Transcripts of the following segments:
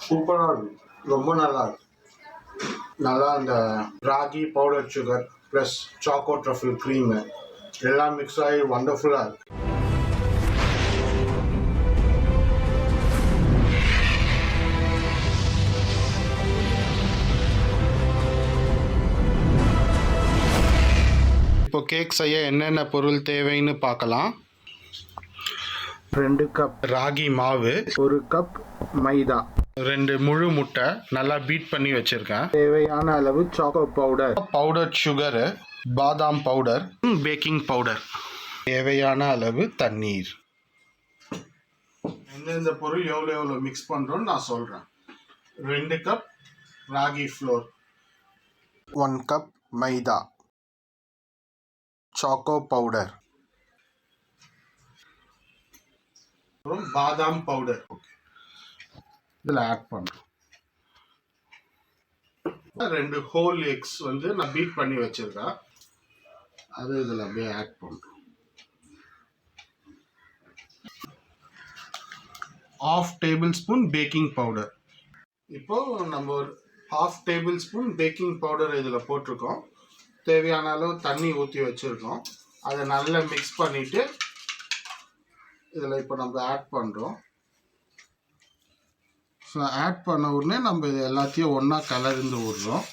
சூப்பராக இருக்குது, ரொம்ப நல்லா இருக்கு. நல்லா அந்த ragi powder sugar plus choco truffle cream எல்லாம் மிக்ஸ் ஆகி வண்டர்ஃபுல்லாக இருக்கு. இப்போ கேக் செய்ய என்னென்ன பொருள் தேவைன்னு பார்க்கலாம். 2 கப் ராகி மாவு, 1 கப் மைதா, 2 முழு முட்டை நல்லா பீட் பண்ணி வச்சுருக்கேன், தேவையான அளவு சாக்கோ பவுடர் சுகரு, பாதாம் பவுடர், பேக்கிங் பவுடர், தேவையான அளவு தண்ணீர். எந்தெந்த பொருள் எவ்வளோ மிக்ஸ் பண்ணுறோன்னு நான் சொல்கிறேன். 2 கப் ராகி ஃப்ளோர், 1 கப் மைதா, சாக்கோ பவுடர், அப்புறம் பாதாம் பவுடர் இதில் ஆட் பண்ணுறோம். 2 ஹோல் எக்ஸ் நான் பீட் பண்ணி வச்சிருக்கேன், அது இதில் அப்படியே ஆட் பண்ணுறோம். 1/2 டேபிள் ஸ்பூன் பேக்கிங் பவுடர். இப்போது நம்ம ஒரு 1/2 டேபிள் ஸ்பூன் பேக்கிங் பவுடர் இதில் போட்டிருக்கோம். தேவையான அளவு தண்ணி ஊற்றி வச்சுருக்கோம். அதை நல்லா மிக்ஸ் பண்ணிவிட்டு இதில் இப்போ நம்ம ஆட் பண்ணுறோம். ஸோ ஆட் பண்ண உடனே நம்ம இது எல்லாத்தையும் ஒன்றா கலந்து விடுறோம்.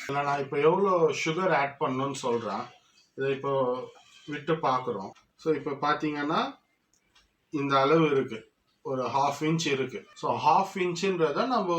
இல்லை, நான் இப்போ எவ்வளோ சுகர் ஆட் பண்ணணும்னு சொல்கிறேன். இதை இப்போ விட்டு பார்க்குறோம். ஸோ இப்போ பார்த்தீங்கன்னா இந்த அளவு இருக்குது, ஒரு 1/2 இன்ச் இருக்குது. ஸோ 1/2 இன்ச்சுன்றதை நம்ம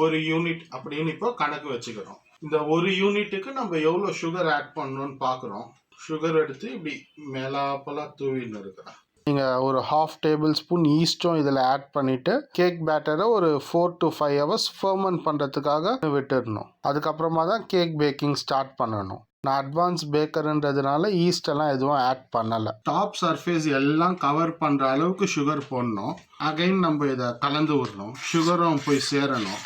ஒரு யூனிட் அப்படின்னு இப்போ கணக்கு வச்சுக்கிறோம். இந்த ஒரு யூனிட்டுக்கு நம்ம எவ்வளோ சுகர் ஆட் பண்ணணும்னு பார்க்குறோம். சுகர் எடுத்து இப்படி மேலாப்பெல்லாம் தூவின்னு இருக்கிறேன். நீங்கள் ஒரு 1/2 டேபிள் ஸ்பூன் ஈஸ்ட்டும் இதில் ஆட் பண்ணிவிட்டு கேக் பேட்டரை ஒரு 4 to 5 hours ஃபர்மெண்ட் பண்ணுறதுக்காக விட்டுடணும். அதுக்கப்புறமா தான் கேக் பேக்கிங் ஸ்டார்ட் பண்ணணும். நான் அட்வான்ஸ் பேக்கர்ன்றதுனால ஈஸ்டெல்லாம் எதுவும் ஆட் பண்ணலை. டாப் சர்ஃபேஸ் எல்லாம் கவர் பண்ணுற அளவுக்கு சுகர் போடணும். அகைன் நம்ம இதை கலந்து விடணும், சுகரும் போய் சேரணும்.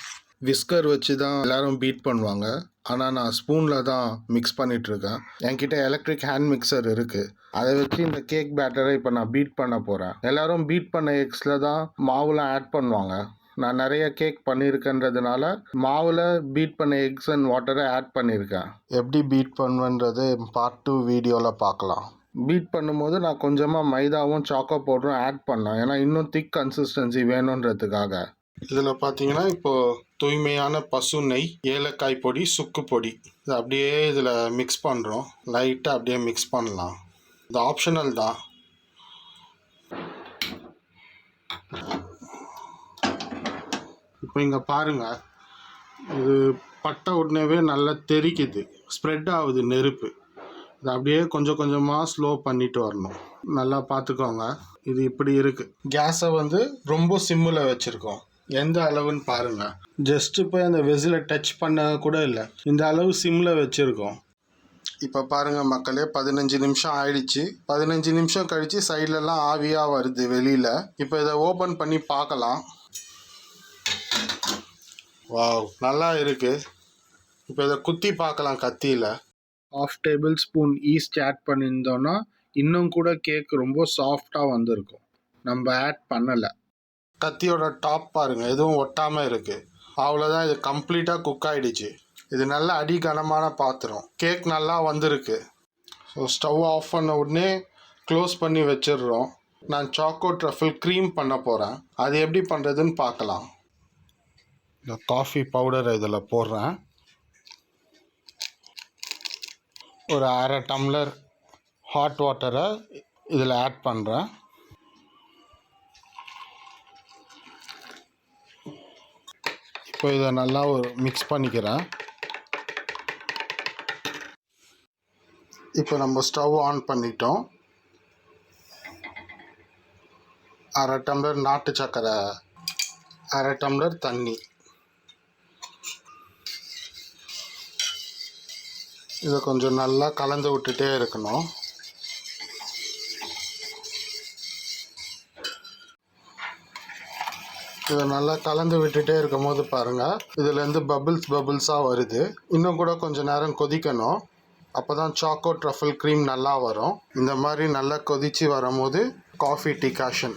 விஸ்கர் வச்சு தான் எல்லோரும் பீட் பண்ணுவாங்க, ஆனால் நான் ஸ்பூனில் தான் மிக்ஸ் பண்ணிகிட்ருக்கேன். என்கிட்ட எலக்ட்ரிக் ஹேண்ட் மிக்சர் இருக்குது, அதை வச்சு இந்த கேக் பேட்டரை இப்போ நான் பீட் பண்ண போகிறேன். எல்லோரும் பீட் பண்ண எக்ஸில் தான் மாவுலாம் ஆட் பண்ணுவாங்க. நான் நிறைய கேக் பண்ணியிருக்கேன்றதுனால மாவில் பீட் பண்ண எக்ஸ் அண்ட் வாட்டரை ஆட் பண்ணியிருக்கேன். எப்படி பீட் பண்ணுவேன்றது பார்ட் 2 வீடியோவில் பார்க்கலாம். பீட் பண்ணும்போது நான் கொஞ்சமாக மைதாவும் சாக்கோ பவுடரும் ஆட் பண்ணேன், ஏன்னா இன்னும் திக் கன்சிஸ்டன்சி வேணுன்றதுக்காக. இதில் பார்த்தீங்கன்னா இப்போது தூய்மையான பசு நெய், ஏலக்காய் பொடி, சுக்கு பொடி இதை அப்படியே இதில் மிக்ஸ் பண்ணுறோம். லைட்டாக அப்படியே மிக்ஸ் பண்ணலாம், இது ஆப்ஷனல் தான். இப்போ இங்கே பாருங்கள், இது பட்ட உடனேவே நல்லா தெறிக்குது, ஸ்ப்ரெட் ஆகுது நெருப்பு. இது அப்படியே கொஞ்சம் கொஞ்சமாக ஸ்லோ பண்ணிட்டு வரணும். நல்லா பார்த்துக்கோங்க, இது இப்படி இருக்குது. கேஸை ரொம்ப சிம்மில் வச்சுருக்கோம். எந்த அளவுன்னு பாருங்கள், ஜஸ்ட்டு போய் அந்த வெசிலை டச் பண்ண கூட இல்லை, இந்த அளவு சிம்மில் வச்சுருக்கோம். இப்போ பாருங்கள் மக்களே, 15 நிமிஷம் ஆயிடுச்சு. 15 நிமிஷம் கழித்து சைட்லலாம் ஆவியாக வருது வெளியில். இப்போ இதை ஓப்பன் பண்ணி பார்க்கலாம். வாவ், நல்லா இருக்குது. இப்போ இதை குத்தி பார்க்கலாம் கத்தியில். 1/2 டேபிள் ஸ்பூன் ஈஸ்ட் ஆட் பண்ணியிருந்தோன்னா இன்னும் கூட கேக் ரொம்ப சாஃப்டாக வந்திருக்கும். நம்ம ஆட் பண்ணலை. கத்தியோட டாப் பாருங்கள், எதுவும் ஒட்டாமல் இருக்குது. அவ்வளோதான், இது கம்ப்ளீட்டாக குக் ஆகிடுச்சு. இது நல்ல அடிகனமான பாத்திரம். கேக் நல்லா வந்திருக்கு. ஸோ ஸ்டவ் ஆஃப் பண்ண உடனே க்ளோஸ் பண்ணி வச்சிடுறோம். நான் சாக்கோ ட்ரஃபிள் க்ரீம் பண்ண போகிறேன், அது எப்படி பண்ணுறதுன்னு பார்க்கலாம். இந்த காஃபி பவுடரை இதில் போடுறேன். ஒரு 1/2 டம்ளர் ஹாட் வாட்டரை இதில் ஆட் பண்ணுறேன். இப்போ இதை நல்லா ஒரு மிக்ஸ் பண்ணிக்கிறேன். இப்போ நம்ம ஸ்டவ் ஆன் பண்ணிட்டோம். 1/2 டம்ளர் நாட்டு சர்க்கரை, 1/2 டம்ளர் தண்ணி, இதை கொஞ்சம் நல்லா கலந்து விட்டுட்டே இருக்கணும். இதை நல்லா கலந்து விட்டுட்டே இருக்கும் போது பாருங்கள், இதுலேருந்து பபிள்ஸாக வருது. இன்னும் கூட கொஞ்சம் நேரம் கொதிக்கணும். அப்போ தான் சாக்கோ ட்ரஃபிள் க்ரீம் நல்லா வரும். இந்த மாதிரி நல்லா கொதித்து வரும்போது காஃபி டிகாஷன்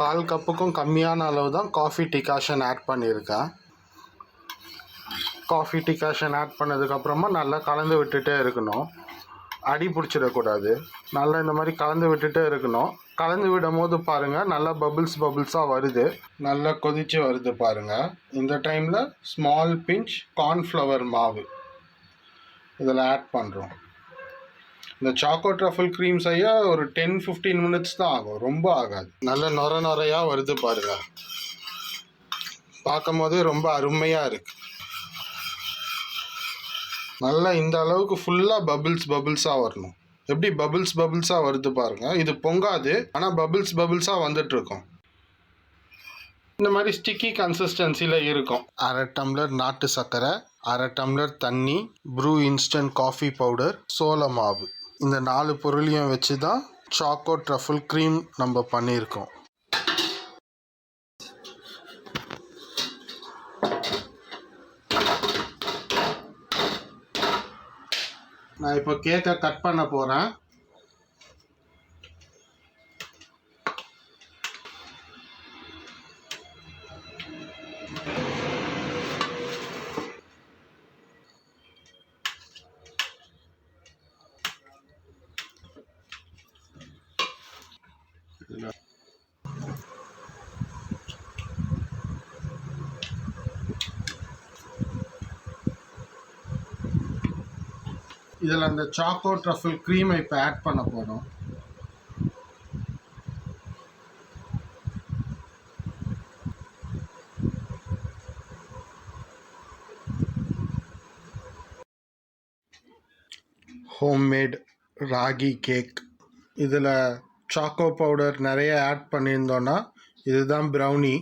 1/4 கப்புக்கும் கம்மியான அளவு தான் காஃபி டிகாஷன் ஆட் பண்ணியிருக்கேன். காஃபி டிகாஷன் ஆட் பண்ணதுக்கப்புறமா நல்லா கலந்து விட்டுட்டே இருக்கணும். அடி பிடிச்சிடக்கூடாது. நல்லா இந்த மாதிரி கலந்து விட்டுட்டே இருக்கணும். கலந்து விடும் போது பாருங்கள் நல்லா பபிள்ஸாக வருது. நல்லா கொதித்து வருது பாருங்கள். இந்த டைமில் ஸ்மால் பிஞ்ச் கார்ன்ஃப்ளவர் மாவு இதில் ஆட் பண்ணுறோம். இந்த சாக்கோ ட்ரஃபிள் க்ரீம் செய்ய ஒரு 10-15 மினிட்ஸ் தான் ஆகும், ரொம்ப ஆகாது. நல்ல நுரையாக வருது பாருங்கள். பார்க்கும் போதே ரொம்ப அருமையாக இருக்குது. நல்லா இந்த அளவுக்கு ஃபுல்லாக பபிள்ஸாக வரணும். எப்படி பபிள்ஸாக வருது பாருங்கள். இது பொங்காது, ஆனால் பபிள்ஸாக வந்துட்டுருக்கும். இந்த மாதிரி ஸ்டிக்கி கன்சிஸ்டன்சியில் இருக்கும். 1/2 டம்ளர் நாட்டு சர்க்கரை, 1/2 டம்ளர் தண்ணி, ப்ரூ இன்ஸ்டன்ட் காஃபி பவுடர், சோள மாவு. இந்த 4 பொருளையும் வச்சு தான் சாக்கோ ட்ரஃபிள் க்ரீம் நம்ம பண்ணியிருக்கோம். நான் இப்போ கேக்கை கட் பண்ண போகிறேன். இதில் அந்த சாக்கோ ட்ரஃபிள் க்ரீமை இப்போ ஆட் பண்ண போகிறோம். Homemade ragi cake. இதில் சாக்கோ பவுடர் நிறைய ஆட் பண்ணியிருந்தோன்னா இதுதான் ப்ரௌனி.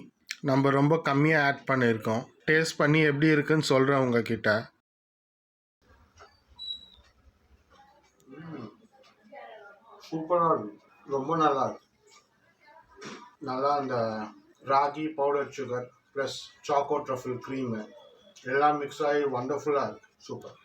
நம்ம ரொம்ப கம்மியாக ஆட் பண்ணியிருக்கோம். டேஸ்ட் பண்ணி எப்படி இருக்குன்னு சொல்கிறேன் உங்ககிட்ட. சூப்பராக இருக்கு, ரொம்ப நல்லா இருக்கு. நல்லா அந்த ragi powder sugar plus choco truffle cream எல்லாம் மிக்ஸ் ஆகி வண்டர்ஃபுல்லாக இருக்குது. சூப்பர்.